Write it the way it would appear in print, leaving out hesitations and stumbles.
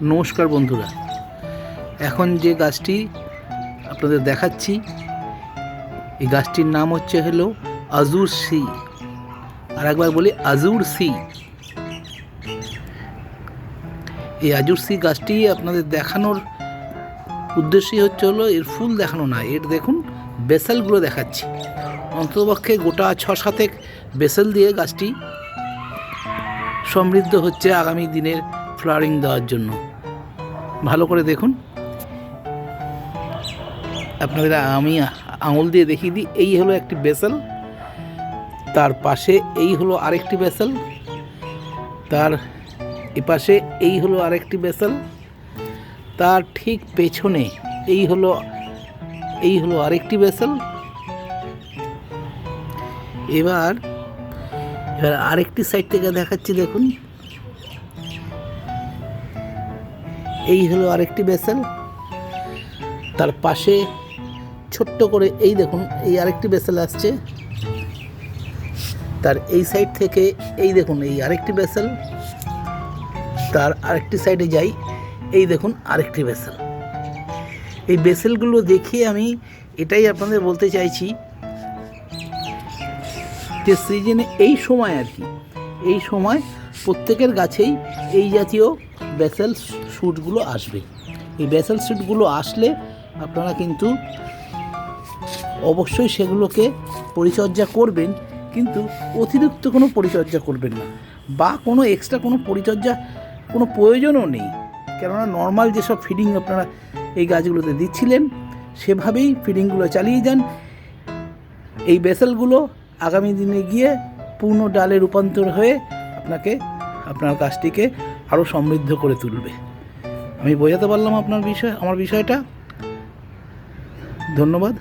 নমস্কার বন্ধুরা, এখন যে গাছটি আপনাদের দেখাচ্ছি এই গাছটির নাম হলো আজুর সি। আর একবার বলি আজুর সি। এই আজুর সি গাছটি আপনাদের দেখানোর উদ্দেশ্যই হলো এর ফুল দেখানো না, এর দেখুন বেসেলগুলো দেখাচ্ছি। অন্ততপক্ষে গোটা 6-7 বেসেল দিয়ে গাছটি সমৃদ্ধ হচ্ছে আগামী দিনের ফ্লাওয়ারিং দেওয়ার জন্য। ভালো করে দেখুন, আপনাদের আমি আঙুল দিয়ে দেখিয়ে দিই। এই হলো একটি বেসেল, তার পাশে এই হলো আরেকটি বেসেল, তার এপাশে এই হলো আরেকটি বেসেল, তার ঠিক পেছনে এই হলো আরেকটি বেসেল। এবার আরেকটি সাইড থেকে দেখাচ্ছি, দেখুন এই হলো আরেকটি বেসেল, তার পাশে ছোট্ট করে এই দেখুন এই আরেকটি বেসেল আসছে, তার এই সাইড থেকে এই দেখুন এই আরেকটি বেসেল, তার আরেকটি সাইডে যাই এই দেখুন আরেকটি বেসেল। এই বেসেলগুলো দেখিয়ে আমি এটাই আপনাদের বলতে চাইছি যে সিজনে এই সময় আর কি, এই সময় প্রত্যেকের গাছেই এই জাতীয় বেসেল শ্যুটগুলো আসবে। এই বেসেল শ্যুটগুলো আসলে আপনারা কিন্তু অবশ্যই সেগুলোকে পরিচর্যা করবেন, কিন্তু অতিরিক্ত কোনো পরিচর্যা করবেন না, বা কোনো এক্সট্রা কোনো পরিচর্যা কোনো প্রয়োজনও নেই। কেননা নর্মাল যেসব ফিডিং আপনারা এই গাছগুলোতে দিচ্ছিলেন সেভাবেই ফিডিংগুলো চালিয়ে যান। এই বেসেলগুলো আগামী দিনে গিয়ে পূর্ণ ডালে রূপান্তর হয়ে আপনার গাছটিকে আরও সমৃদ্ধ করে তুলবে। আমি বোঝাতে পারলাম আমার বিষয়টা। ধন্যবাদ।